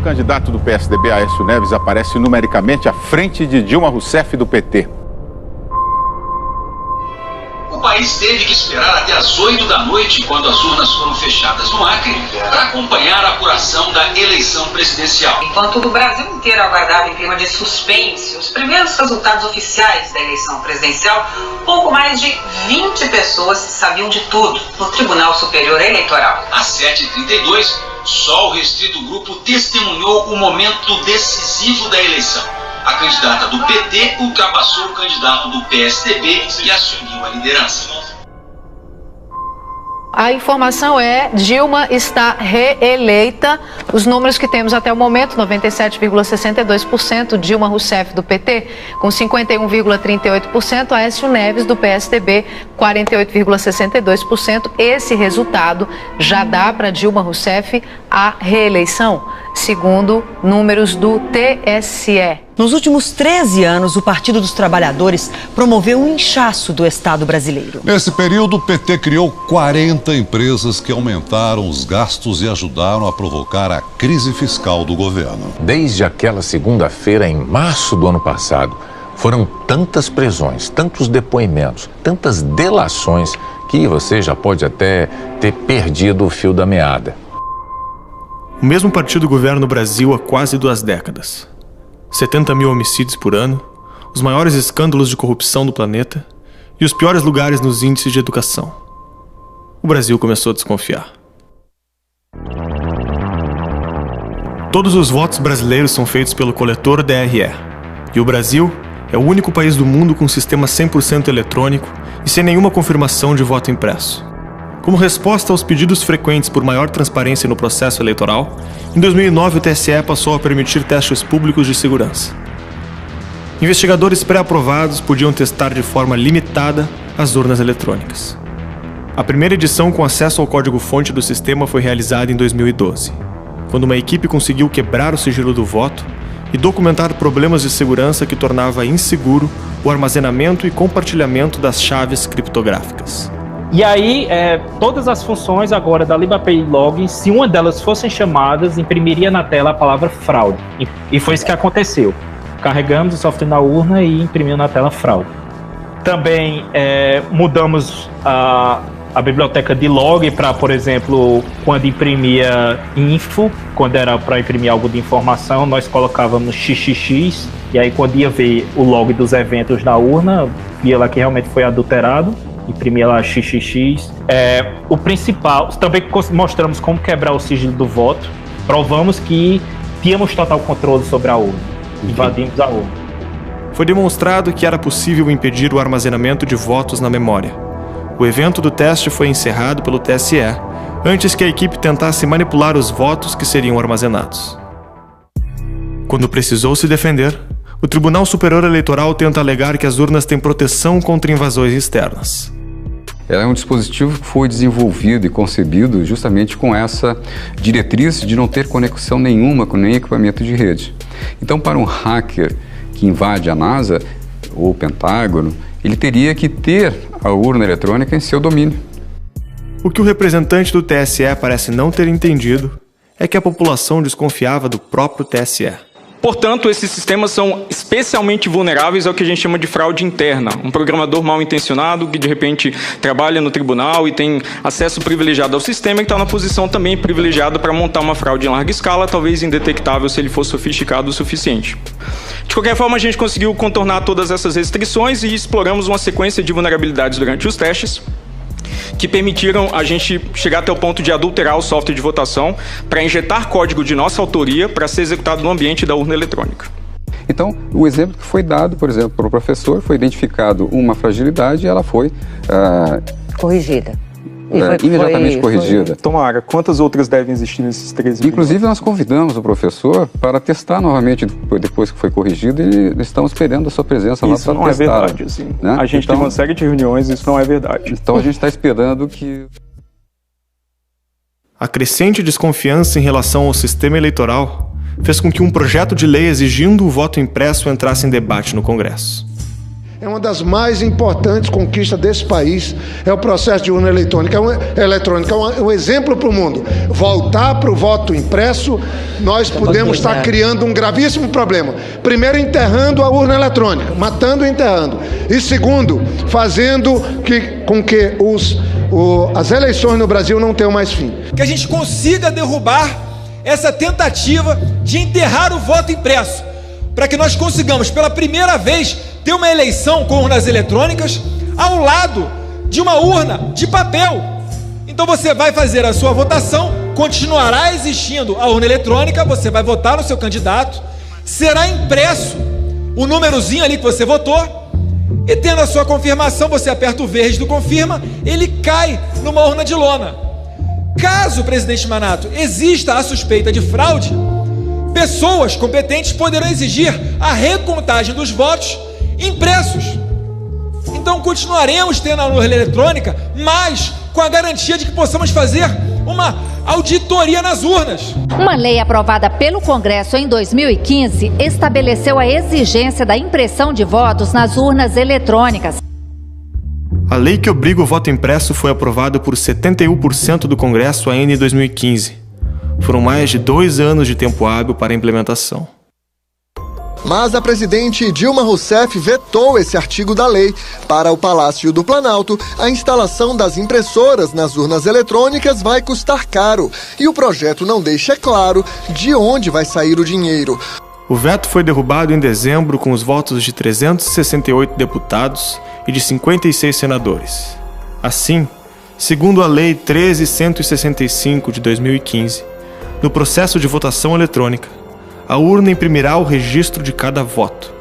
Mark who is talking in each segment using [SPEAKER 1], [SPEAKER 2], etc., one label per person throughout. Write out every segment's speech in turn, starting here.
[SPEAKER 1] candidato do PSDB, Aécio Neves, aparece numericamente à frente de Dilma Rousseff do PT.
[SPEAKER 2] O país teve que esperar até as 8 da noite, quando as urnas foram fechadas no Acre, para acompanhar a apuração da eleição presidencial.
[SPEAKER 3] Enquanto o Brasil inteiro aguardava em clima de suspense os primeiros resultados oficiais da eleição presidencial, pouco mais de 20 pessoas sabiam de tudo no Tribunal Superior Eleitoral.
[SPEAKER 2] Às 7h32, só o restrito grupo testemunhou o momento decisivo da eleição. A candidata do PT ultrapassou o candidato do PSDB e assumiu a liderança.
[SPEAKER 4] A informação é: Dilma está reeleita. Os números que temos até o momento: 97,62% Dilma Rousseff do PT, com 51,38%, Aécio Neves do PSDB, 48,62%. Esse resultado já dá para Dilma Rousseff a reeleição, segundo números do TSE.
[SPEAKER 5] Nos últimos 13 anos, o Partido dos Trabalhadores promoveu um inchaço do Estado brasileiro.
[SPEAKER 6] Nesse período, o PT criou 40 empresas que aumentaram os gastos e ajudaram a provocar a crise fiscal do governo.
[SPEAKER 7] Desde aquela segunda-feira, em março do ano passado, foram tantas prisões, tantos depoimentos, tantas delações, que você já pode até ter perdido o fio da meada.
[SPEAKER 8] O mesmo partido governa o Brasil há quase 2 décadas. 70 mil homicídios por ano, os maiores escândalos de corrupção do planeta e os piores lugares nos índices de educação. O Brasil começou a desconfiar. Todos os votos brasileiros são feitos pelo coletor DRE. E o Brasil é o único país do mundo com um sistema 100% eletrônico e sem nenhuma confirmação de voto impresso. Como resposta aos pedidos frequentes por maior transparência no processo eleitoral, em 2009 o TSE passou a permitir testes públicos de segurança. Investigadores pré-aprovados podiam testar de forma limitada as urnas eletrônicas. A primeira edição com acesso ao código-fonte do sistema foi realizada em 2012, quando uma equipe conseguiu quebrar o sigilo do voto e documentar problemas de segurança que tornava inseguro o armazenamento e compartilhamento das chaves criptográficas.
[SPEAKER 9] E aí, todas as funções agora da LibAPI Login, se uma delas fossem chamadas, imprimiria na tela a palavra fraude. E foi isso que aconteceu. Carregamos o software na urna e imprimimos na tela fraude. Também mudamos a biblioteca de log para, por exemplo, quando imprimia info, quando era para imprimir algo de informação, nós colocávamos XXX, e aí quando ia ver o log dos eventos na urna, via lá que realmente foi adulterado. Imprimia lá XXX. O principal, também mostramos como quebrar o sigilo do voto. Provamos que tínhamos total controle sobre a urna. Invadimos a urna.
[SPEAKER 8] Foi demonstrado que era possível impedir o armazenamento de votos na memória. O evento do teste foi encerrado pelo TSE, antes que a equipe tentasse manipular os votos que seriam armazenados. Quando precisou se defender, o Tribunal Superior Eleitoral tenta alegar que as urnas têm proteção contra invasões externas.
[SPEAKER 10] Ela é um dispositivo que foi desenvolvido e concebido justamente com essa diretriz de não ter conexão nenhuma com nenhum equipamento de rede. Então, para um hacker que invade a NASA ou o Pentágono, ele teria que ter a urna eletrônica em seu domínio.
[SPEAKER 8] O que o representante do TSE parece não ter entendido é que a população desconfiava do próprio TSE.
[SPEAKER 11] Portanto, esses sistemas são especialmente vulneráveis ao que a gente chama de fraude interna. Um programador mal intencionado que, de repente, trabalha no tribunal e tem acesso privilegiado ao sistema e está na posição também privilegiada para montar uma fraude em larga escala, talvez indetectável se ele for sofisticado o suficiente. De qualquer forma, a gente conseguiu contornar todas essas restrições e exploramos uma sequência de vulnerabilidades durante os testes, que permitiram a gente chegar até o ponto de adulterar o software de votação para injetar código de nossa autoria para ser executado no ambiente da urna eletrônica.
[SPEAKER 10] Então, o exemplo que foi dado, por exemplo, para o professor, foi identificado uma fragilidade e ela foi
[SPEAKER 12] corrigida.
[SPEAKER 10] Imediatamente corrigida.
[SPEAKER 13] Tomara, quantas outras devem existir nesses 13 milhões?
[SPEAKER 10] Inclusive, nós convidamos o professor para testar novamente depois que foi corrigido e estamos esperando a sua presença lá para testar.
[SPEAKER 13] Isso não é verdade, assim. Né? A gente teve uma série de reuniões e isso não é verdade.
[SPEAKER 10] Então, a gente está esperando que...
[SPEAKER 8] A crescente desconfiança em relação ao sistema eleitoral fez com que um projeto de lei exigindo o voto impresso entrasse em debate no Congresso.
[SPEAKER 14] É uma das mais importantes conquistas desse país, é o processo de urna eletrônica. É um exemplo para o mundo. Voltar para o voto impresso, nós podemos estar criando um gravíssimo problema. Primeiro, enterrando a urna eletrônica, matando e enterrando. E segundo, fazendo com que as eleições no Brasil não tenham mais fim.
[SPEAKER 15] Que a gente consiga derrubar essa tentativa de enterrar o voto impresso, para que nós consigamos, pela primeira vez, ter uma eleição com urnas eletrônicas ao lado de uma urna de papel. Então você vai fazer a sua votação, continuará existindo a urna eletrônica, você vai votar no seu candidato, será impresso o númerozinho ali que você votou, e tendo a sua confirmação, você aperta o verde do confirma, ele cai numa urna de lona. Caso, presidente Manato, exista a suspeita de fraude, pessoas competentes poderão exigir a recontagem dos votos impressos. Então continuaremos tendo a urna eletrônica, mas com a garantia de que possamos fazer uma auditoria nas urnas.
[SPEAKER 16] Uma lei aprovada pelo Congresso em 2015 estabeleceu a exigência da impressão de votos nas urnas eletrônicas.
[SPEAKER 8] A lei que obriga o voto impresso foi aprovada por 71% do Congresso ainda em 2015. Foram mais de 2 anos de tempo hábil para a implementação.
[SPEAKER 17] Mas a presidente Dilma Rousseff vetou esse artigo da lei. Para o Palácio do Planalto, a instalação das impressoras nas urnas eletrônicas vai custar caro. E o projeto não deixa claro de onde vai sair o dinheiro.
[SPEAKER 8] O veto foi derrubado em dezembro com os votos de 368 deputados e de 56 senadores. Assim, segundo a Lei 13.165 de 2015, no processo de votação eletrônica, a urna imprimirá o registro de cada voto,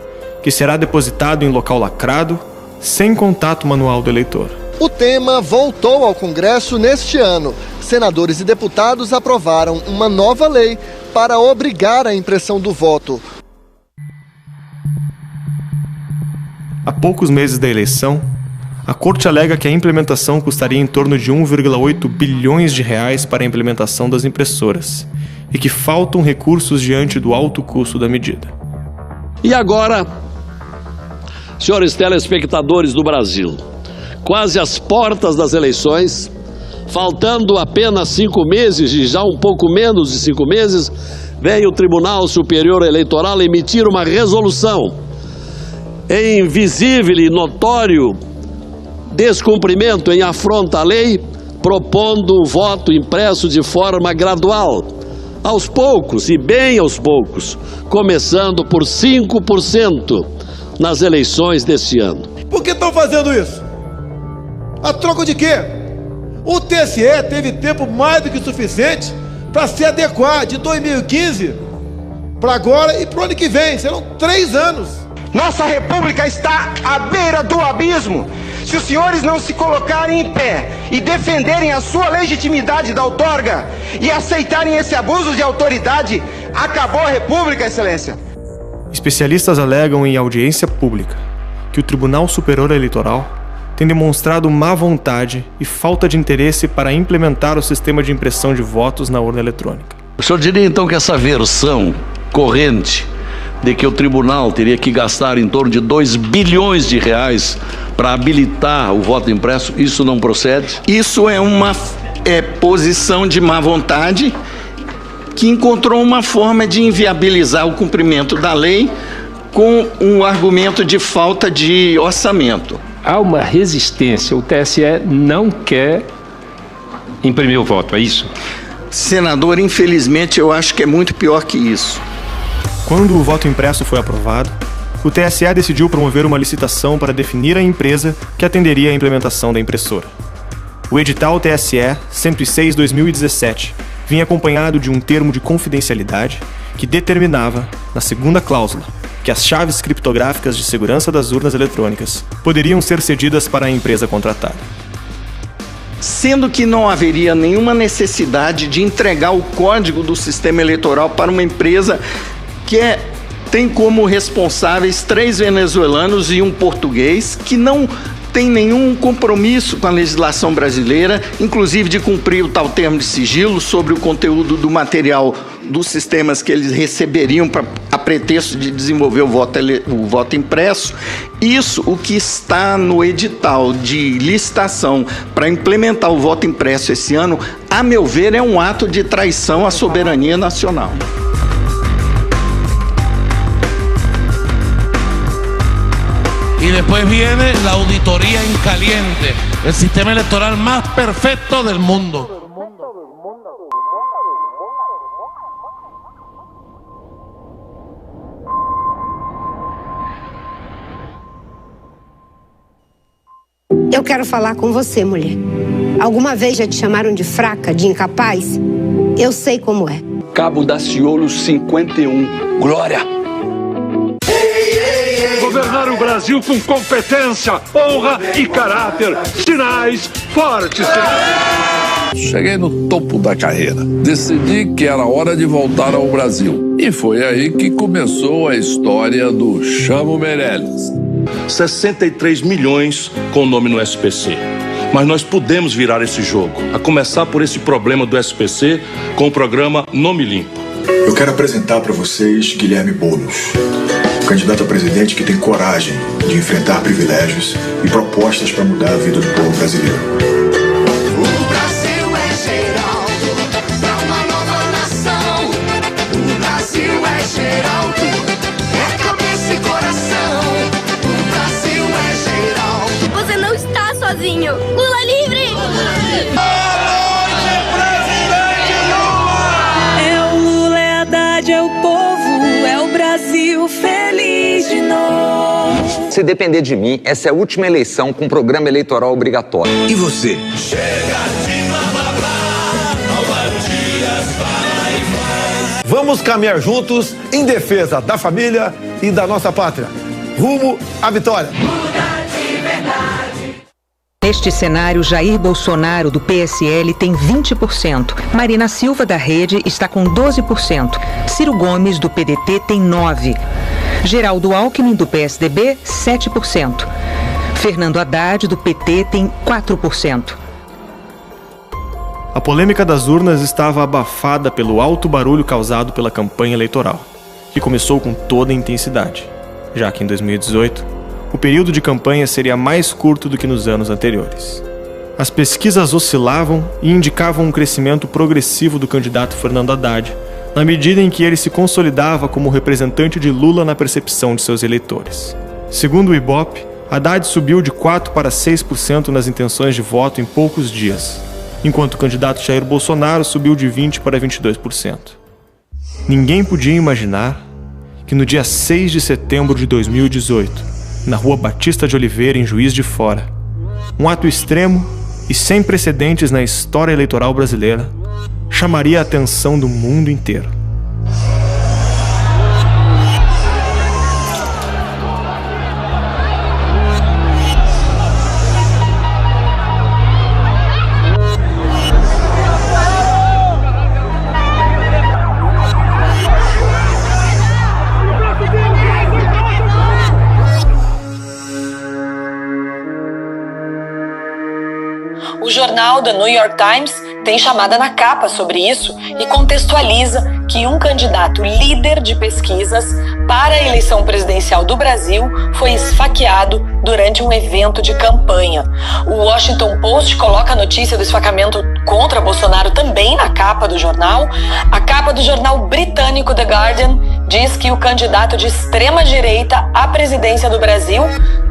[SPEAKER 8] que será depositado em local lacrado, sem contato manual do eleitor.
[SPEAKER 17] O tema voltou ao Congresso neste ano. Senadores e deputados aprovaram uma nova lei para obrigar a impressão do voto.
[SPEAKER 8] Há poucos meses da eleição, a Corte alega que a implementação custaria em torno de 1,8 bilhões de reais para a implementação das impressoras e que faltam recursos diante do alto custo da medida.
[SPEAKER 18] E agora, senhores telespectadores do Brasil, quase às portas das eleições, faltando apenas 5 meses e já um pouco menos de 5 meses, vem o Tribunal Superior Eleitoral emitir uma resolução em visível e notório descumprimento, em afronta à lei, propondo o voto impresso de forma gradual, aos poucos e bem aos poucos, começando por 5% nas eleições deste ano.
[SPEAKER 15] Por que estão fazendo isso? A troco de quê? O TSE teve tempo mais do que suficiente para se adequar de 2015 para agora e para o ano que vem. Serão 3 anos.
[SPEAKER 19] Nossa república está à beira do abismo. Se os senhores não se colocarem em pé e defenderem a sua legitimidade da outorga e aceitarem esse abuso de autoridade, acabou a república, excelência.
[SPEAKER 8] Especialistas alegam em audiência pública que o Tribunal Superior Eleitoral tem demonstrado má vontade e falta de interesse para implementar o sistema de impressão de votos na urna eletrônica.
[SPEAKER 18] O senhor diria então que essa versão corrente de que o tribunal teria que gastar em torno de 2 bilhões de reais para habilitar o voto impresso, isso não procede?
[SPEAKER 20] Isso é uma posição de má vontade que encontrou uma forma de inviabilizar o cumprimento da lei com um argumento de falta de orçamento.
[SPEAKER 21] Há uma resistência, o TSE não quer imprimir o voto, é isso?
[SPEAKER 20] Senador, infelizmente eu acho que é muito pior que isso.
[SPEAKER 8] Quando o voto impresso foi aprovado, o TSE decidiu promover uma licitação para definir a empresa que atenderia à implementação da impressora. O edital TSE 106/2017 vinha acompanhado de um termo de confidencialidade que determinava, na segunda cláusula, que as chaves criptográficas de segurança das urnas eletrônicas poderiam ser cedidas para a empresa contratada.
[SPEAKER 20] Sendo que não haveria nenhuma necessidade de entregar o código do sistema eleitoral para uma empresa que tem como responsáveis 3 venezuelanos e um português que não tem nenhum compromisso com a legislação brasileira, inclusive de cumprir o tal termo de sigilo sobre o conteúdo do material dos sistemas que eles receberiam a pretexto de desenvolver o voto impresso. Isso, o que está no edital de licitação para implementar o voto impresso esse ano, a meu ver, é um ato de traição à soberania nacional.
[SPEAKER 1] Y después viene la auditoría en caliente, el sistema electoral más perfecto del mundo.
[SPEAKER 22] Eu quero falar com você, mulher. Alguma vez já te chamaram de fraca, de incapaz? Eu sei como é.
[SPEAKER 23] Cabo Daciolo 51. Glória!
[SPEAKER 24] Governar o Brasil com competência, honra e caráter. Sinais fortes.
[SPEAKER 25] Cheguei no topo da carreira. Decidi que era hora de voltar ao Brasil. E foi aí que começou a história do Chamo Meirelles.
[SPEAKER 24] 63 milhões com o nome no SPC. Mas nós podemos virar esse jogo, a começar por esse problema do SPC com o programa Nome Limpo.
[SPEAKER 26] Eu quero apresentar para vocês Guilherme Boulos, candidato a presidente que tem coragem de enfrentar privilégios e propostas para mudar a vida do povo brasileiro.
[SPEAKER 27] O Brasil é Geraldo, pra uma nova nação. O Brasil é Geraldo, é cabeça e coração. O Brasil é Geraldo.
[SPEAKER 28] Você não está sozinho. Lula livre!
[SPEAKER 27] Boa noite, presidente Lula!
[SPEAKER 29] É o Lula, é a Haddad, é o povo, é o Brasil feliz de novo.
[SPEAKER 30] Se depender de mim, essa é a última eleição com programa eleitoral obrigatório.
[SPEAKER 31] E você?
[SPEAKER 27] Chega de blá, Álvaro Dias vai.
[SPEAKER 31] Vamos caminhar juntos em defesa da família e da nossa pátria. Rumo à vitória.
[SPEAKER 5] Neste cenário, Jair Bolsonaro, do PSL, tem 20%. Marina Silva, da Rede, está com 12%. Ciro Gomes, do PDT, tem 9%. Geraldo Alckmin, do PSDB, 7%. Fernando Haddad, do PT, tem 4%.
[SPEAKER 8] A polêmica das urnas estava abafada pelo alto barulho causado pela campanha eleitoral, que começou com toda a intensidade, já que em 2018, o período de campanha seria mais curto do que nos anos anteriores. As pesquisas oscilavam e indicavam um crescimento progressivo do candidato Fernando Haddad, na medida em que ele se consolidava como representante de Lula na percepção de seus eleitores. Segundo o Ibope, Haddad subiu de 4% para 6% nas intenções de voto em poucos dias, enquanto o candidato Jair Bolsonaro subiu de 20% para 22%. Ninguém podia imaginar que no dia 6 de setembro de 2018, na Rua Batista de Oliveira, em Juiz de Fora, um ato extremo e sem precedentes na história eleitoral brasileira chamaria a atenção do mundo inteiro.
[SPEAKER 32] O jornal The New York Times tem chamada na capa sobre isso e contextualiza que um candidato líder de pesquisas para a eleição presidencial do Brasil foi esfaqueado durante um evento de campanha. O Washington Post coloca a notícia do esfaqueamento contra Bolsonaro também na capa do jornal. A capa do jornal britânico The Guardian diz que o candidato de extrema-direita à presidência do Brasil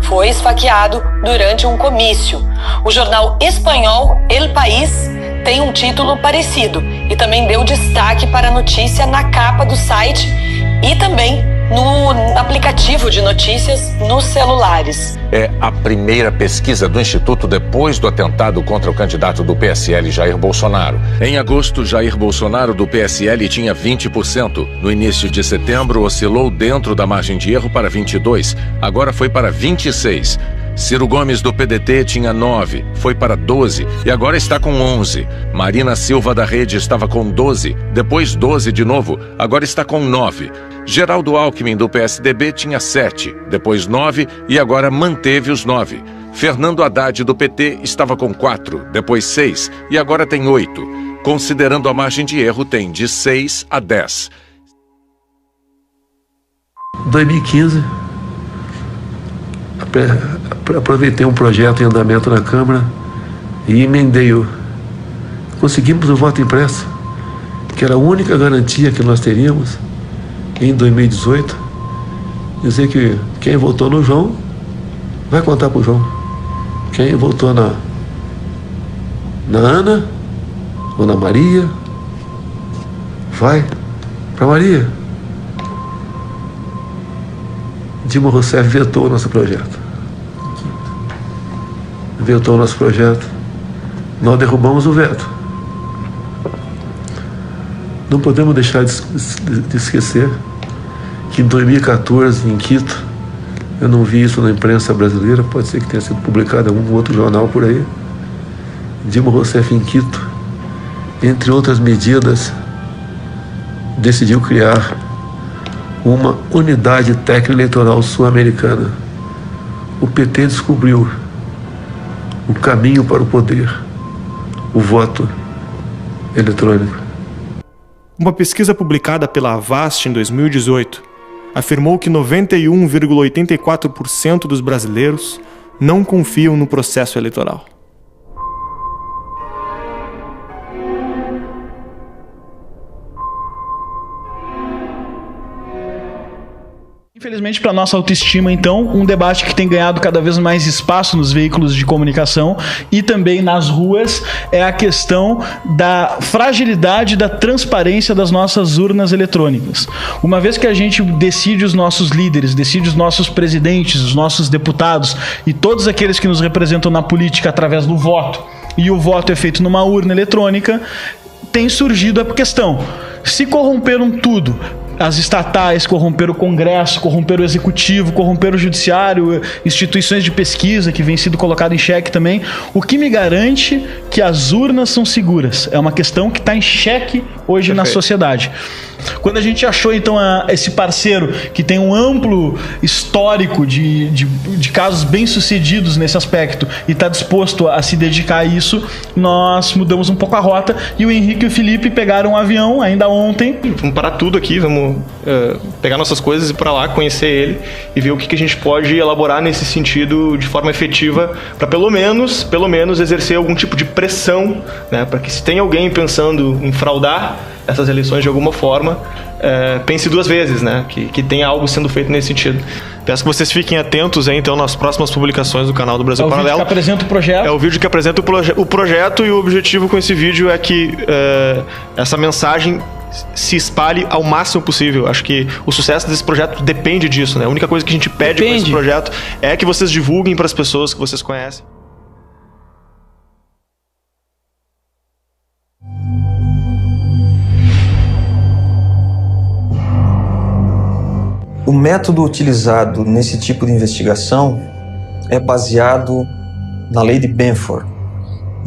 [SPEAKER 32] foi esfaqueado durante um comício. O jornal espanhol El País tem um título parecido e também deu destaque para a notícia na capa do site e também no aplicativo de notícias nos celulares.
[SPEAKER 7] É a primeira pesquisa do Instituto depois do atentado contra o candidato do PSL, Jair Bolsonaro. Em agosto, Jair Bolsonaro, do PSL, tinha 20%. No início de setembro, oscilou dentro da margem de erro para 22%. Agora foi para 26%. Ciro Gomes, do PDT, tinha 9%, foi para 12% e agora está com 11%. Marina Silva, da Rede, estava com 12%, depois 12% de novo, agora está com 9%. Geraldo Alckmin, do PSDB, tinha 7%, depois 9% e agora manteve os 9%. Fernando Haddad, do PT, estava com 4%, depois 6% e agora tem 8%.
[SPEAKER 2] considerando a margem de erro, tem de 6 a 10.
[SPEAKER 3] 2015, aproveitei um projeto em andamento na Câmara e emendei-o. Conseguimos o voto impresso, que era a única garantia que nós teríamos em 2018. Dizer que quem votou no João vai contar para o João. Quem votou na Ana ou na Maria vai para Maria. Dilma Rousseff vetou o nosso projeto. Vetou o nosso projeto. Nós derrubamos o veto. Não podemos deixar de esquecer que em 2014, em Quito, eu não vi isso na imprensa brasileira, pode ser que tenha sido publicado em algum outro jornal por aí, Dilma Rousseff em Quito, entre outras medidas, decidiu criar uma unidade técnica eleitoral sul-americana. O PT descobriu o caminho para o poder, o voto eletrônico.
[SPEAKER 8] Uma pesquisa publicada pela Avast em 2018 afirmou que 91,84% dos brasileiros não confiam no processo eleitoral.
[SPEAKER 4] Infelizmente, para nossa autoestima, então, um debate que tem ganhado cada vez mais espaço nos veículos de comunicação e também nas ruas é a questão da fragilidade da transparência das nossas urnas eletrônicas. Uma vez que a gente decide os nossos líderes, decide os nossos presidentes, os nossos deputados e todos aqueles que nos representam na política através do voto, e o voto é feito numa urna eletrônica, tem surgido a questão: se corromperam tudo, as estatais corromperam o Congresso, corromperam o Executivo, corromperam o Judiciário, instituições de pesquisa que vem sido colocado em xeque também. O que me garante que as urnas são seguras? É uma questão que está em xeque hoje na sociedade. Quando a gente achou, então, esse parceiro que tem um amplo histórico de casos bem-sucedidos nesse aspecto e está disposto a se dedicar a isso, nós mudamos um pouco a rota e o Henrique e o Felipe pegaram um avião ainda ontem.
[SPEAKER 8] Vamos parar tudo aqui, vamos pegar nossas coisas e ir para lá, conhecer ele e ver o que a gente pode elaborar nesse sentido de forma efetiva para pelo menos exercer algum tipo de pressão, né, para que se tem alguém pensando em fraudar essas eleições de alguma forma, pense duas vezes, né? Que tenha algo sendo feito nesse sentido. Peço que vocês fiquem atentos aí, então, nas próximas publicações do canal do Brasil Paralelo.
[SPEAKER 4] É o vídeo que apresenta o projeto.
[SPEAKER 8] É o vídeo que apresenta o projeto, e o objetivo com esse vídeo é que essa mensagem se espalhe ao máximo possível. Acho que o sucesso desse projeto depende disso, né? A única coisa que a gente pede com esse projeto é que vocês divulguem para as pessoas que vocês conhecem.
[SPEAKER 6] O método utilizado nesse tipo de investigação é baseado na lei de Benford,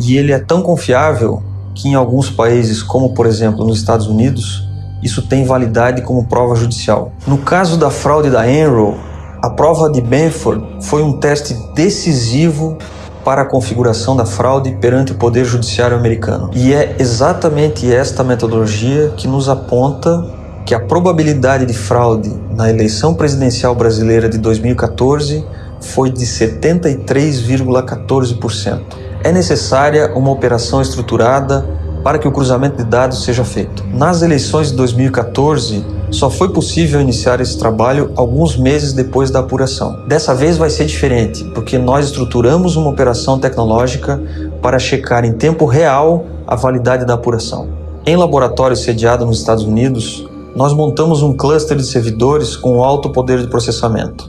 [SPEAKER 6] e ele é tão confiável que em alguns países, como por exemplo nos Estados Unidos, isso tem validade como prova judicial. No caso da fraude da Enron, a prova de Benford foi um teste decisivo para a configuração da fraude perante o Poder Judiciário americano. E é exatamente esta metodologia que nos aponta que a probabilidade de fraude na eleição presidencial brasileira de 2014 foi de 73,14%. É necessária uma operação estruturada para que o cruzamento de dados seja feito. Nas eleições de 2014, só foi possível iniciar esse trabalho alguns meses depois da apuração. Dessa vez vai ser diferente, porque nós estruturamos uma operação tecnológica para checar em tempo real a validade da apuração. Em laboratório sediado nos Estados Unidos, nós montamos um cluster de servidores com alto poder de processamento.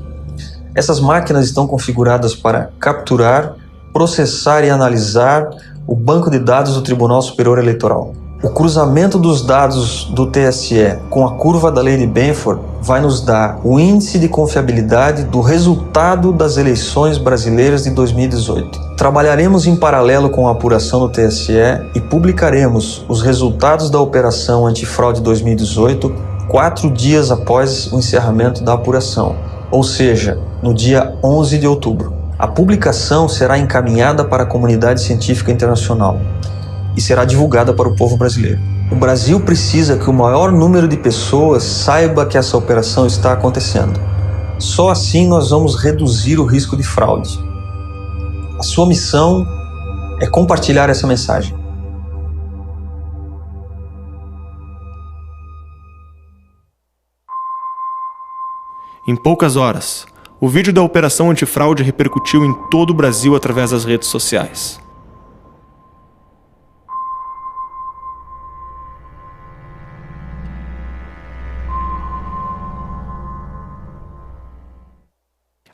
[SPEAKER 6] Essas máquinas estão configuradas para capturar, processar e analisar o banco de dados do Tribunal Superior Eleitoral. O cruzamento dos dados do TSE com a curva da lei de Benford vai nos dar o índice de confiabilidade do resultado das eleições brasileiras de 2018. Trabalharemos em paralelo com a apuração do TSE e publicaremos os resultados da Operação Antifraude 2018 4 dias após o encerramento da apuração, ou seja, no dia 11 de outubro. A publicação será encaminhada para a comunidade científica internacional. e será divulgada para o povo brasileiro. O Brasil precisa que o maior número de pessoas saiba que essa operação está acontecendo. Só assim nós vamos reduzir o risco de fraude. A sua missão é compartilhar essa mensagem.
[SPEAKER 8] Em poucas horas, o vídeo da operação antifraude repercutiu em todo o Brasil através das redes sociais.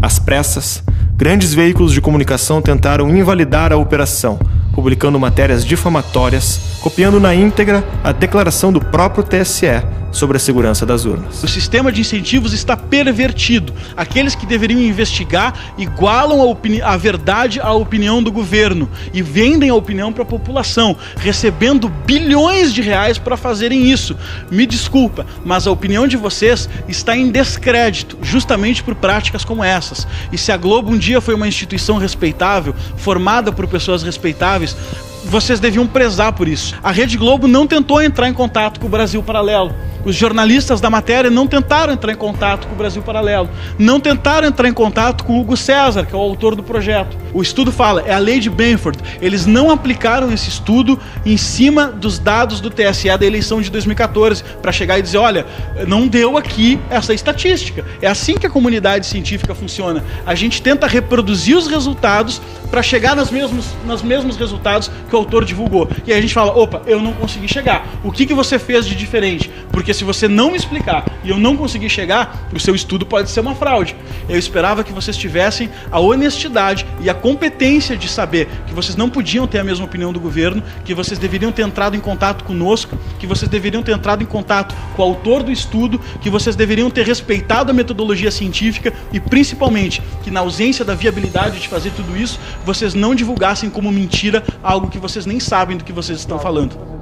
[SPEAKER 8] Às pressas, grandes veículos de comunicação tentaram invalidar a operação, publicando matérias difamatórias, copiando na íntegra a declaração do próprio TSE sobre a segurança das urnas.
[SPEAKER 4] O sistema de incentivos está pervertido. Aqueles que deveriam investigar igualam a verdade à opinião do governo e vendem a opinião para a população, recebendo bilhões de reais para fazerem isso. Me desculpa, mas a opinião de vocês está em descrédito, justamente por práticas como essas. E se a Globo um dia foi uma instituição respeitável, formada por pessoas respeitáveis, vocês deviam prezar por isso. A Rede Globo não tentou entrar em contato com o Brasil Paralelo. Os jornalistas da matéria não tentaram entrar em contato com o Brasil Paralelo. Não tentaram entrar em contato com o Hugo César, que é o autor do projeto. O estudo fala, é a lei de Benford. Eles não aplicaram esse estudo em cima dos dados do TSE da eleição de 2014, para chegar e dizer, olha, não deu aqui essa estatística. É assim que a comunidade científica funciona. A gente tenta reproduzir os resultados para chegar nos mesmos resultados que o autor divulgou. E aí a gente fala, opa, eu não consegui chegar. O que você fez de diferente? Porque se você não me explicar e eu não conseguir chegar, o seu estudo pode ser uma fraude. Eu esperava que vocês tivessem a honestidade e a competência de saber que vocês não podiam ter a mesma opinião do governo, que vocês deveriam ter entrado em contato conosco, que vocês deveriam ter entrado em contato com o autor do estudo, que vocês deveriam ter respeitado a metodologia científica e, principalmente, que na ausência da viabilidade de fazer tudo isso, vocês não divulgassem como mentira algo que vocês nem sabem do que vocês estão falando.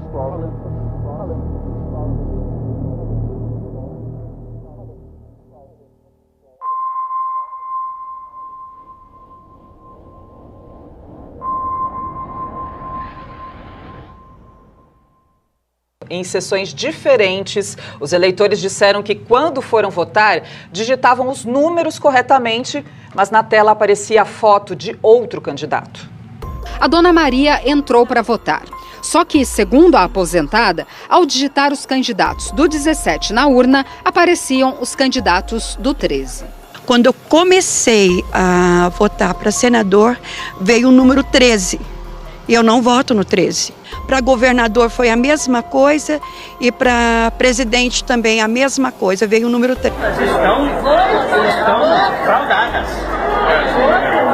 [SPEAKER 9] Em sessões diferentes, os eleitores disseram que quando foram votar, digitavam os números corretamente, mas na tela aparecia a foto de outro candidato.
[SPEAKER 10] A dona Maria entrou para votar. Só que, segundo a aposentada, ao digitar os candidatos do 17 na urna, apareciam os candidatos do 13.
[SPEAKER 11] Quando eu comecei a votar para senador, veio o número 13. E eu não voto no 13. Para governador foi a mesma coisa e para presidente também a mesma coisa, veio o número 13.
[SPEAKER 12] Elas estão fraudadas.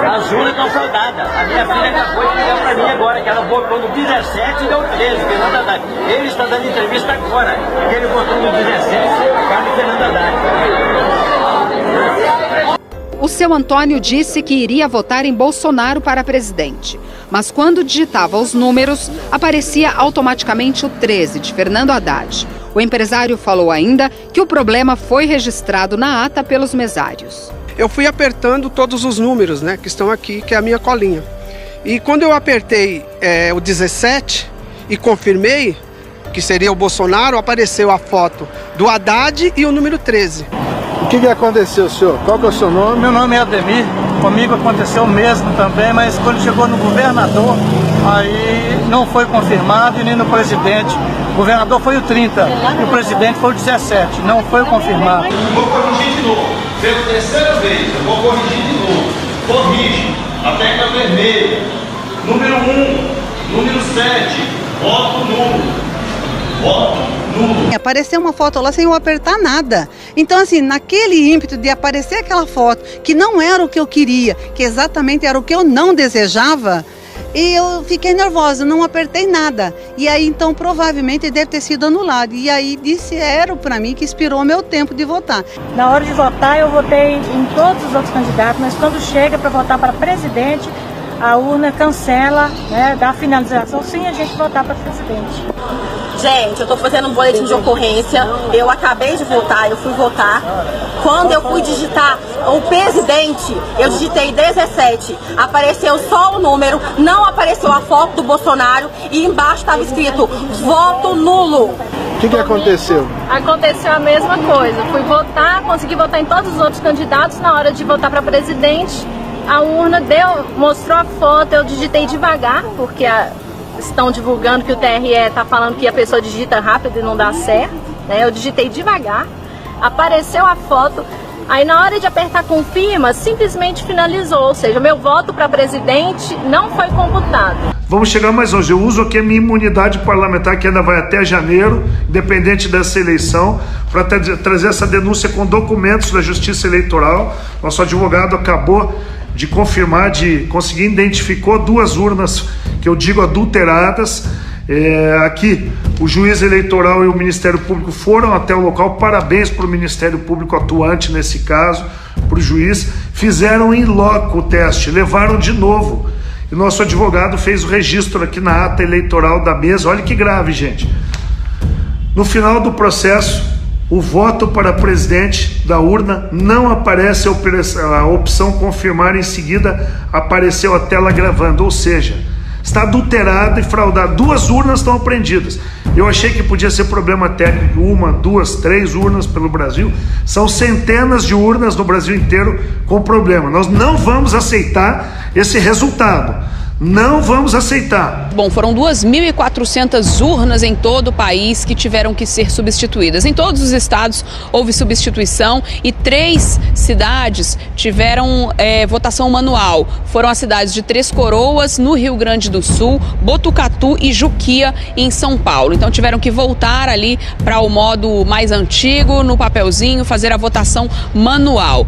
[SPEAKER 12] As urnas estão fraudadas. A minha filha acabou de ligar para mim agora, que ela votou no 17 e deu 13, Fernando Haddad. Ele está dando entrevista agora, que ele votou no 17, Carlos Fernando Haddad.
[SPEAKER 10] O seu Antônio disse que iria votar em Bolsonaro para presidente. Mas quando digitava os números, aparecia automaticamente o 13 de Fernando Haddad. O empresário falou ainda que o problema foi registrado na ata pelos mesários.
[SPEAKER 13] Eu fui apertando todos os números, né, que estão aqui, que é a minha colinha. E quando eu apertei o 17 e confirmei que seria o Bolsonaro, apareceu a foto do Haddad e o número 13.
[SPEAKER 12] O que aconteceu, senhor? Qual que é o seu nome? Meu nome é Ademir. Comigo aconteceu o mesmo também, mas quando chegou no governador, aí não foi confirmado e nem no presidente. O governador foi o 30 e o presidente foi o 17. Não foi confirmado.
[SPEAKER 14] Vou corrigir de novo. Pela terceira vez, eu vou corrigir de novo. Corrige. A tecla vermelha. Número 1, número 7. Voto nulo.
[SPEAKER 15] Apareceu uma foto lá sem eu apertar nada. Então, assim, naquele ímpeto de aparecer aquela foto, que não era o que eu queria, que exatamente era o que eu não desejava, e eu fiquei nervosa, não apertei nada. E aí, então, provavelmente deve ter sido anulado. E aí, disseram para mim que expirou o meu tempo de votar.
[SPEAKER 16] Na hora de votar, eu votei em todos os outros candidatos, mas quando chega para votar para presidente,
[SPEAKER 1] a urna cancela, né, dá finalização sem a gente votar para presidente.
[SPEAKER 16] Gente, eu tô fazendo um boletim de ocorrência, eu acabei de votar, eu fui votar. Quando eu fui digitar o presidente, eu digitei 17, apareceu só o número, não apareceu a foto do Bolsonaro e embaixo estava escrito voto nulo.
[SPEAKER 12] O que aconteceu?
[SPEAKER 1] Aconteceu a mesma coisa, fui votar, consegui votar em todos os outros candidatos, na hora de votar para presidente, a urna mostrou a foto, eu digitei devagar, porque estão divulgando que o TRE está falando que a pessoa digita rápido e não dá certo, né? Eu digitei devagar, apareceu a foto, aí na hora de apertar confirma, simplesmente finalizou, ou seja, meu voto para presidente não foi computado.
[SPEAKER 17] Vamos chegar mais longe, eu uso aqui a minha imunidade parlamentar, que ainda vai até janeiro, independente dessa eleição, para trazer essa denúncia com documentos da Justiça Eleitoral. Nosso advogado acabou de confirmar, conseguir identificou 2 urnas que eu digo adulteradas. Aqui o juiz eleitoral e o Ministério Público foram até o local, parabéns para o Ministério Público atuante nesse caso, para o juiz, fizeram em loco o teste, levaram de novo, e nosso advogado fez o registro aqui na ata eleitoral da mesa. Olha que grave, gente. No final do processo, o voto para presidente da urna não aparece a opção confirmar, em seguida apareceu a tela gravando, ou seja, está adulterado e fraudado. 2 urnas estão apreendidas. Eu achei que podia ser problema técnico, 1, 2, 3 urnas pelo Brasil. São centenas de urnas no Brasil inteiro com problema. Nós não vamos aceitar esse resultado. Não vamos aceitar.
[SPEAKER 18] Bom, foram 2.400 urnas em todo o país que tiveram que ser substituídas. Em todos os estados houve substituição e 3 cidades tiveram votação manual. Foram as cidades de Três Coroas, no Rio Grande do Sul, Botucatu e Juquia, em São Paulo. Então tiveram que voltar ali para o modo mais antigo, no papelzinho, fazer a votação manual.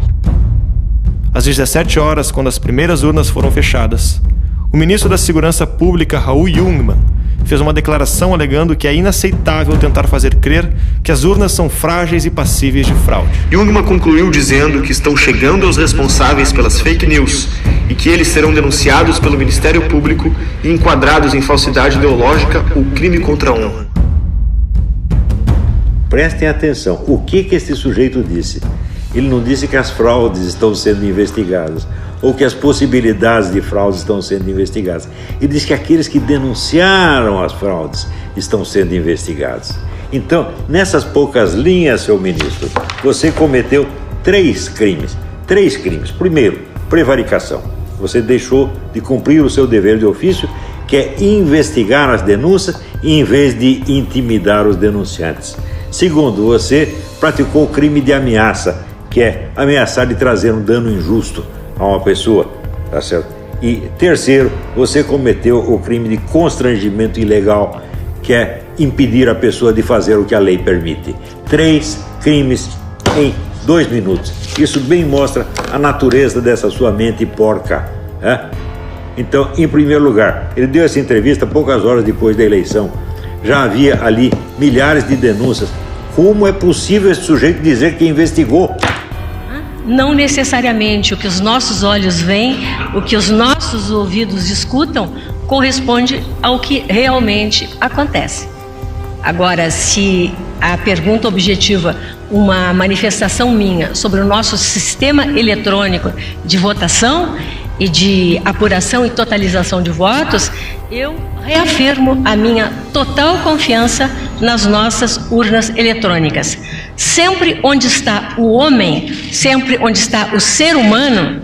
[SPEAKER 8] Às 17 horas, quando as primeiras urnas foram fechadas, o ministro da Segurança Pública, Raul Jungmann, fez uma declaração alegando que é inaceitável tentar fazer crer que as urnas são frágeis e passíveis de fraude.
[SPEAKER 19] Jungmann concluiu dizendo que estão chegando aos responsáveis pelas fake news e que eles serão denunciados pelo Ministério Público e enquadrados em falsidade ideológica ou crime contra a honra.
[SPEAKER 20] Prestem atenção, o que esse sujeito disse? Ele não disse que as fraudes estão sendo investigadas ou que as possibilidades de fraudes estão sendo investigadas. Ele disse que aqueles que denunciaram as fraudes estão sendo investigados. Então, nessas poucas linhas, seu ministro, você cometeu 3 crimes. 3 crimes. Primeiro, prevaricação. Você deixou de cumprir o seu dever de ofício, que é investigar as denúncias em vez de intimidar os denunciantes. Segundo, você praticou o crime de ameaça, que é ameaçar de trazer um dano injusto a uma pessoa, tá certo? E terceiro, você cometeu o crime de constrangimento ilegal, que é impedir a pessoa de fazer o que a lei permite. 3 crimes em 2 minutos. Isso bem mostra a natureza dessa sua mente porca, né? Então, em primeiro lugar, ele deu essa entrevista poucas horas depois da eleição. Já havia ali milhares de denúncias. Como é possível esse sujeito dizer que investigou?
[SPEAKER 21] Não necessariamente o que os nossos olhos veem, o que os nossos ouvidos escutam, corresponde ao que realmente acontece. Agora, se a pergunta objetiva, uma manifestação minha sobre o nosso sistema eletrônico de votação e de apuração e totalização de votos, eu reafirmo a minha total confiança nas nossas urnas eletrônicas. Sempre onde está o homem, sempre onde está o ser humano,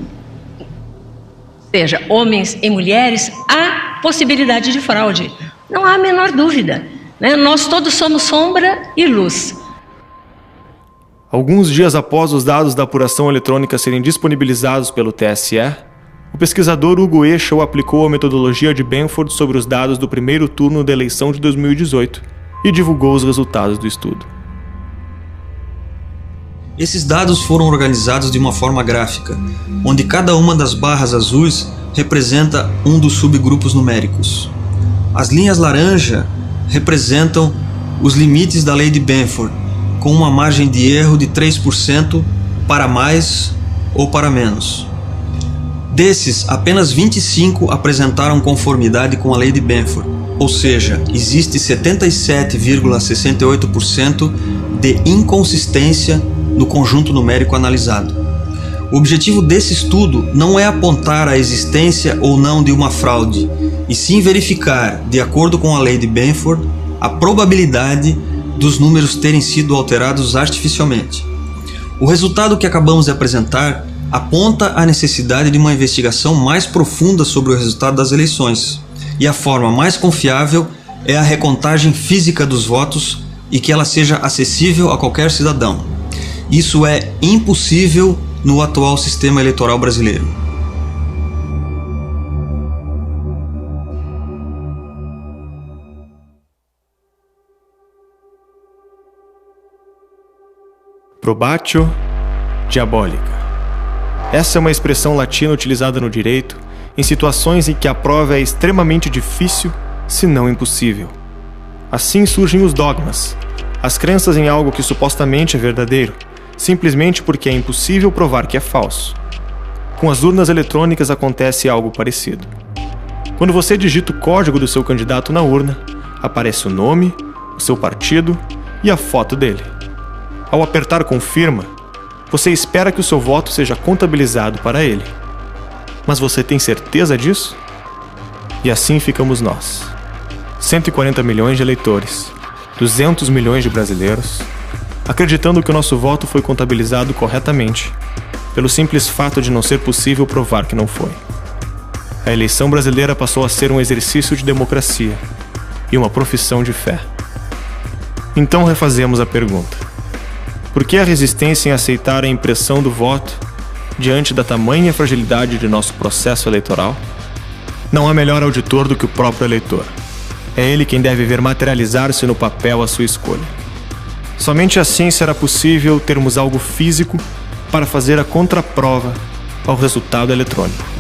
[SPEAKER 21] seja homens e mulheres, há possibilidade de fraude. Não há a menor dúvida, né? Nós todos somos sombra e luz.
[SPEAKER 8] Alguns dias após os dados da apuração eletrônica serem disponibilizados pelo TSE, o pesquisador Hugo Echel aplicou a metodologia de Benford sobre os dados do primeiro turno da eleição de 2018 e divulgou os resultados do estudo.
[SPEAKER 6] Esses dados foram organizados de uma forma gráfica, onde cada uma das barras azuis representa um dos subgrupos numéricos. As linhas laranja representam os limites da lei de Benford, com uma margem de erro de 3% para mais ou para menos. Desses, apenas 25 apresentaram conformidade com a lei de Benford, ou seja, existe 77,68% de inconsistência no conjunto numérico analisado. O objetivo desse estudo não é apontar a existência ou não de uma fraude, e sim verificar, de acordo com a lei de Benford, a probabilidade dos números terem sido alterados artificialmente. O resultado que acabamos de apresentar aponta a necessidade de uma investigação mais profunda sobre o resultado das eleições, e a forma mais confiável é a recontagem física dos votos e que ela seja acessível a qualquer cidadão. Isso é impossível no atual sistema eleitoral brasileiro.
[SPEAKER 8] Probatio diabolica. Essa é uma expressão latina utilizada no direito em situações em que a prova é extremamente difícil, se não impossível. Assim surgem os dogmas, as crenças em algo que supostamente é verdadeiro, simplesmente porque é impossível provar que é falso. Com as urnas eletrônicas acontece algo parecido. Quando você digita o código do seu candidato na urna, aparece o nome, o seu partido e a foto dele. Ao apertar confirma, você espera que o seu voto seja contabilizado para ele. Mas você tem certeza disso? E assim ficamos nós. 140 milhões de eleitores, 200 milhões de brasileiros, acreditando que o nosso voto foi contabilizado corretamente, pelo simples fato de não ser possível provar que não foi. A eleição brasileira passou a ser um exercício de democracia e uma profissão de fé. Então refazemos a pergunta. Por que a resistência em aceitar a impressão do voto diante da tamanha fragilidade de nosso processo eleitoral? Não há melhor auditor do que o próprio eleitor. É ele quem deve ver materializar-se no papel a sua escolha. Somente assim será possível termos algo físico para fazer a contraprova ao resultado eletrônico.